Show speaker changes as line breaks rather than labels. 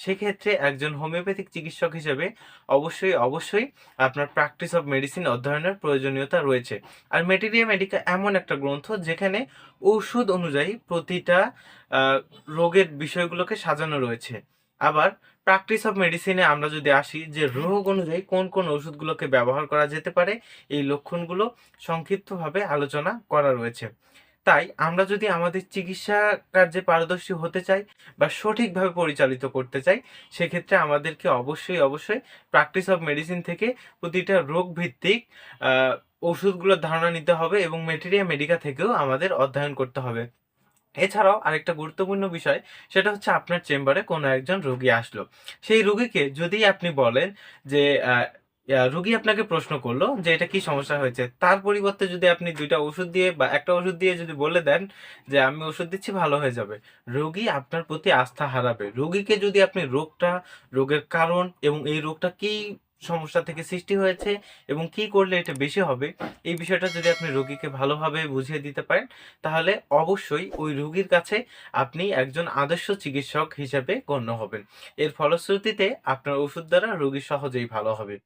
সেক্ষেত্রে একজন হোমিওপ্যাথিক চিকিৎসক হিসেবে অবশ্যই আপনার প্র্যাকটিস অফ মেডিসিন অধ্যয়নের প্রয়োজনীয়তা রয়েছে। আর মেটেরিয়া মেডিকা এমন একটা গ্রন্থ যেখানে ঔষধ অনুযায়ী প্রতিটা রোগের বিষয়গুলোকে সাজানো রয়েছে। আবার প্র্যাকটিস অফ মেডিসিনে আমরা যদি আসি যে রোগ অনুযায়ী কোন কোন ওষুধগুলোকে ব্যবহার করা যেতে পারে, এই লক্ষণগুলো সংক্ষিপ্তভাবে আলোচনা করা রয়েছে। তাই আমরা যদি আমাদের চিকিৎসা কার্যে পারদর্শী হতে চাই বা সঠিকভাবে পরিচালিত করতে চাই, সেক্ষেত্রে আমাদেরকে অবশ্যই প্র্যাকটিস অফ মেডিসিন থেকে প্রতিটা রোগ ভিত্তিক ওষুধগুলোর ধারণা নিতে হবে এবং মেটেরিয়া মেডিকা থেকেও আমাদের অধ্যয়ন করতে হবে। এছাড়াও আরেকটা গুরুত্বপূর্ণ বিষয়, সেটা হচ্ছে আপনার চেম্বারে কোনো একজন রোগী আসলো। সেই রোগীকে যদি আপনি বলেন যে রোগী আপনাকে প্রশ্ন করলো যে এটা কি সমস্যা হয়েছে, তার পরিবর্তে যদি আপনি দুইটা ওষুধ দিয়ে বা একটা ওষুধ দিয়ে যদি বলে দেন যে আমি ওষুধ দিচ্ছি ভালো হয়ে যাবে, রোগী আপনার প্রতি আস্থা হারাবে। রোগীকে যদি আপনি রোগের কারণ এবং এই রোগটা কি সমস্যা থেকে সৃষ্টি হয়েছে এবং কি করলে এটা বেশি হবে, এই বিষয়টা যদি আপনি রোগীকে ভালোভাবে বুঝিয়ে দিতে পারেন, তাহলে অবশ্যই ওই রোগীর কাছে আপনি একজন আদর্শ চিকিৎসক হিসেবে গণ্য হবেন। এর ফলশ্রুতিতে আপনার ওষুধ দ্বারা রোগী সহজেই ভালো হবে।